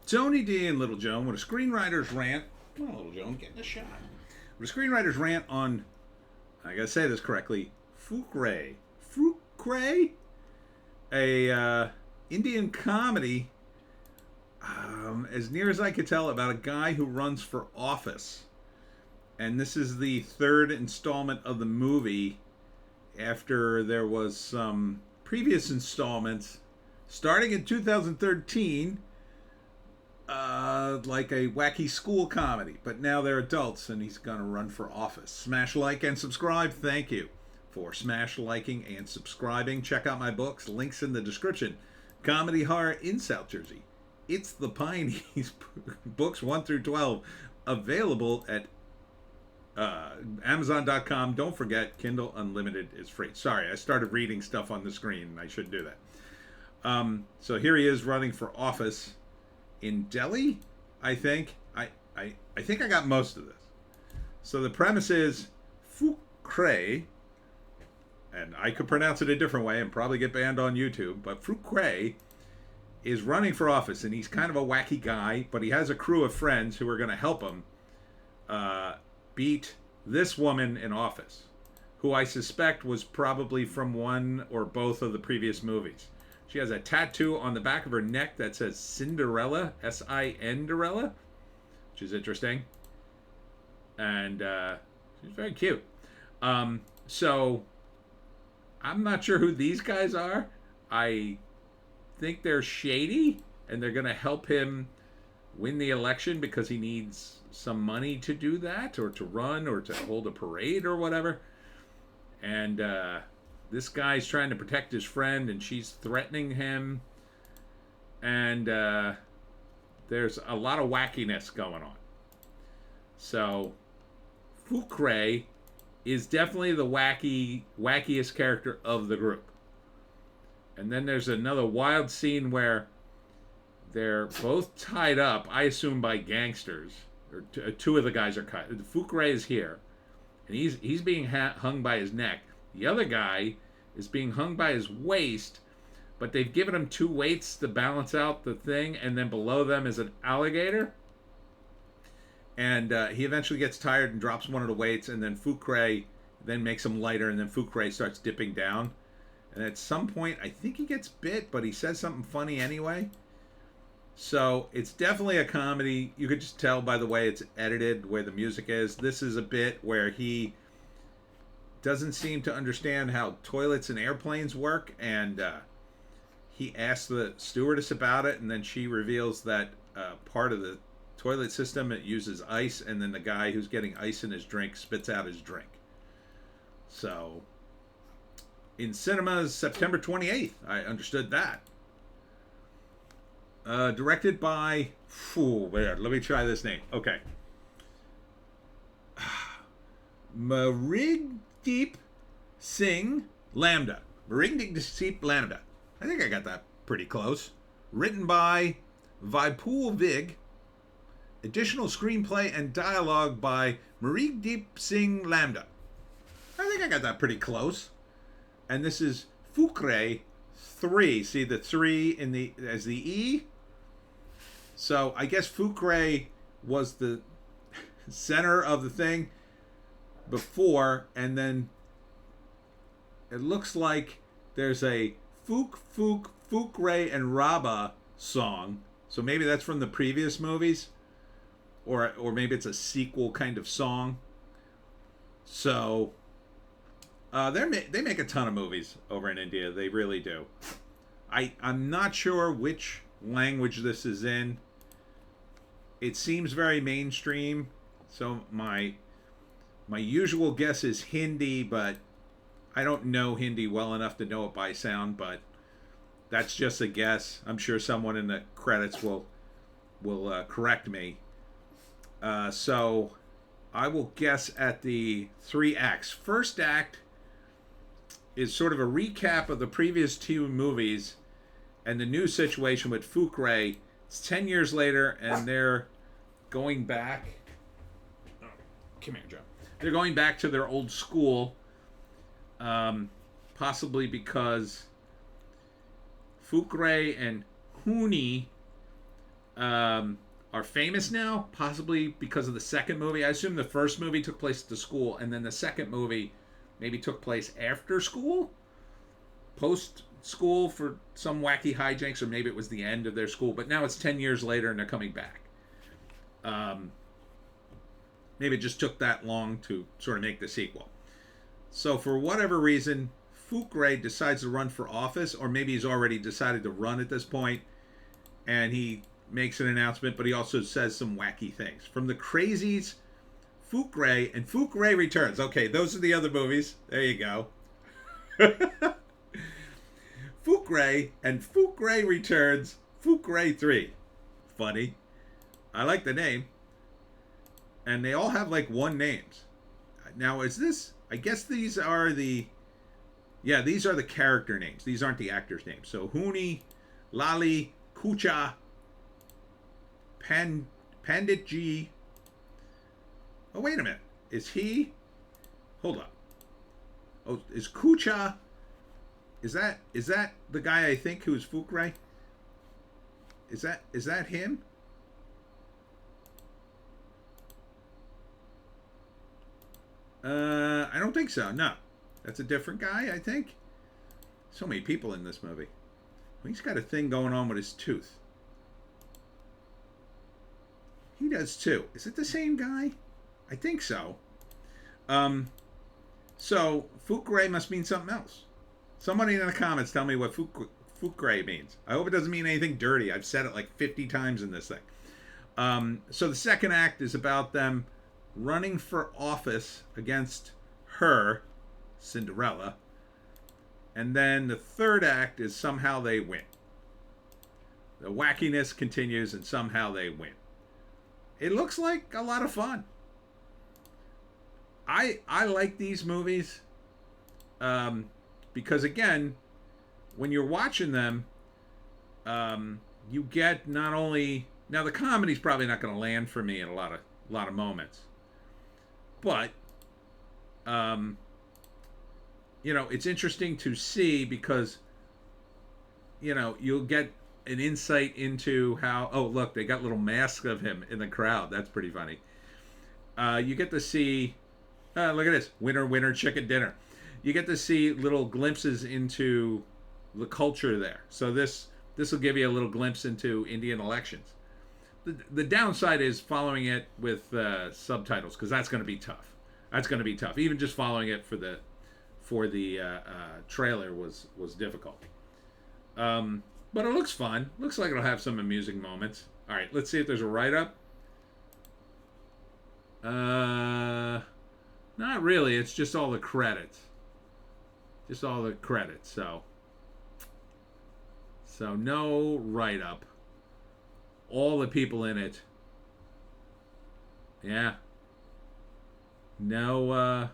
Tony D and Little Joan with a screenwriter's rant. Come on, Little Joan, getting a shot. With a screenwriter's rant on, I gotta say this correctly, Fukrey. Fukrey? A Indian comedy, as near as I could tell, about a guy who runs for office. And this is the third installment of the movie after there was some previous installments starting in 2013, like a wacky school comedy, but now they're adults and he's gonna run for office. Smash like and subscribe. Thank you for smash liking and subscribing. Check out my books, links in the description. Comedy horror in South Jersey, It's the Pineys. Books 1 through 12 available at Amazon.com. Don't forget, Kindle Unlimited is free. Sorry, I started reading stuff on the screen and I shouldn't do that. So here he is running for office in Delhi, I think. I think I got most of this. So the premise is Fukrey, and I could pronounce it a different way and probably get banned on YouTube, but Fukrey is running for office, and he's kind of a wacky guy, but he has a crew of friends who are going to help him beat this woman in office, who I suspect was probably from one or both of the previous movies. She has a tattoo on the back of her neck that says Cinderella, S-I-N-Derella, which is interesting. And she's very cute. So I'm not sure who these guys are. I think they're shady, and they're going to help him win the election because he needs some money to do that, or to run, or to hold a parade or whatever. And this guy's trying to protect his friend, and she's threatening him. And there's a lot of wackiness going on. So Fukrey is definitely the wackiest character of the group. And then there's another wild scene where they're both tied up, I assume by gangsters. Or two of the guys are cut. Fukrey is here, and he's being hung by his neck. The other guy is being hung by his waist, but they've given him two weights to balance out the thing, and then below them is an alligator. And he eventually gets tired and drops one of the weights, and then Fukrey then makes him lighter, and then Fukrey starts dipping down. And at some point, I think he gets bit, but he says something funny anyway. So it's definitely a comedy. You could just tell by the way it's edited, the way the music is. This is a bit where he doesn't seem to understand how toilets and airplanes work, and he asks the stewardess about it, and then she reveals that part of the toilet system, it uses ice, and then the guy who's getting ice in his drink spits out his drink. So in cinemas September 28th, I understood that. Directed by, let me try this name. Okay. Marigdeep Singh Lambda. Marigdeep Lambda. I think I got that pretty close. Written by Vipul Vig. Additional screenplay and dialogue by Marigdeep Singh Lambda. I think I got that pretty close. And this is Fukrey 3. See the 3 in the as the E? So I guess Fukrey was the center of the thing before, and then it looks like there's a Fukrey and Rabba song. So maybe that's from the previous movies, or maybe it's a sequel kind of song. So they make a ton of movies over in India. They really do. I'm not sure which language this is in. It seems very mainstream, so my usual guess is Hindi, but I don't know Hindi well enough to know it by sound, but that's just a guess. I'm sure someone in the credits will correct me. So I will guess at the 3 acts. First act is sort of a recap of the previous 2 movies and the new situation with Fukrey. It's 10 years later, and they're going back. Oh, come here, Joe. They're going back to their old school, possibly because Fukrey and Hooney are famous now, possibly because of the second movie. I assume the first movie took place at the school, and then the second movie maybe took place after school, post school for some wacky hijinks, or maybe it was the end of their school. But now it's 10 years later and they're coming back. Maybe it just took that long to sort of make the sequel. So for whatever reason, Fukrey decides to run for office, or maybe he's already decided to run at this point, and he makes an announcement, but he also says some wacky things. From the Crazies, Fukrey, and Fukrey Returns. Okay, those are the other movies. There you go. Fukrey and Fukrey Returns, Fukrey 3. Funny. I like the name. And they all have like one names. Now, is this... I guess these are the... Yeah, these are the character names. These aren't the actors' names. So, Huni, Lali, Kucha, Panditji. Oh, wait a minute. Is he... Hold up. Oh, is Kucha... Is that the guy I think who's Fukrey? Is that him? I don't think so. No. That's a different guy, I think. So many people in this movie. Well, he's got a thing going on with his tooth. He does too. Is it the same guy? I think so. So Fukrey must mean something else. Somebody in the comments tell me what Fukrey means. I hope it doesn't mean anything dirty. I've said it like 50 times in this thing. So the second act is about them running for office against her, Cinderella. And then the third act is somehow they win. The wackiness continues and somehow they win. It looks like a lot of fun. I like these movies because, again, when you're watching them, you get not only... Now, the comedy's probably not going to land for me in a lot of moments. But, it's interesting to see because, you'll get an insight into how... Oh, look, they got little masks of him in the crowd. That's pretty funny. You get to see... look at this. Winner, winner, chicken dinner. You get to see little glimpses into the culture there. So this will give you a little glimpse into Indian elections. The downside is following it with subtitles, because that's going to be tough. That's going to be tough. Even just following it for the trailer was difficult. But it looks fun. Looks like it'll have some amusing moments. All right, let's see if there's a write-up. Not really. It's just all the credits. Just all the credits. So no write-up. All the people in it. Yeah. No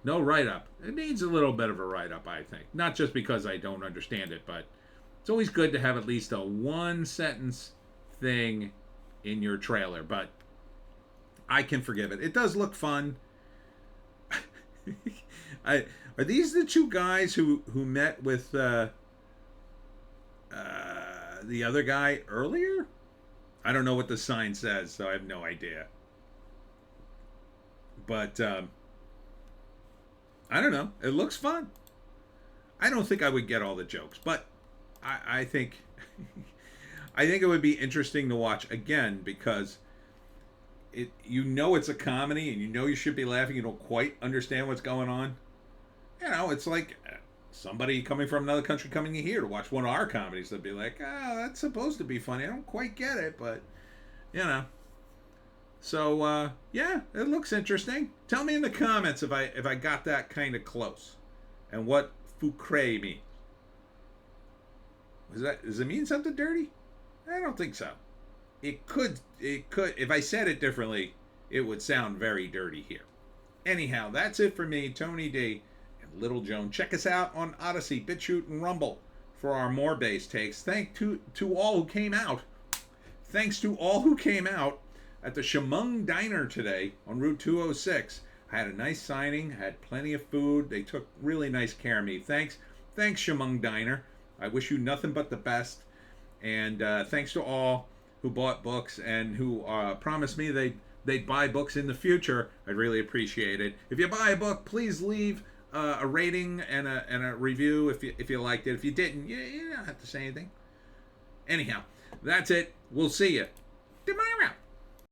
write-up. It needs a little bit of a write-up, I think. Not just because I don't understand it, but it's always good to have at least a one-sentence thing in your trailer. But I can forgive it. It does look fun. Are these the two guys who met with the other guy earlier? I don't know what the sign says, so I have no idea. But I don't know. It looks fun. I don't think I would get all the jokes, but I think I think it would be interesting to watch again because it's a comedy and you should be laughing. You don't quite understand what's going on. It's like somebody coming from another country coming in here to watch one of our comedies. They'll be like, that's supposed to be funny. I don't quite get it, but So yeah, it looks interesting. Tell me in the comments if I got that kind of close, and what Fukrey means. Does it mean something dirty? I don't think so. It could. If I said it differently, it would sound very dirty here. Anyhow, that's it for me, Tony D and Little Joan. Check us out on Odysee, Bitchute, and Rumble for our more base takes. Thanks to all who came out. Thanks to all who came out at the Chemung Diner today on Route 206. I had a nice signing, had plenty of food. They took really nice care of me. Thanks, Chemung Diner. I wish you nothing but the best. And thanks to all who bought books and who promised me they'd buy books in the future. I'd really appreciate it. If you buy a book, please leave a rating and a review if you liked it. If you didn't, you don't have to say anything. Anyhow, that's it. We'll see you tomorrow.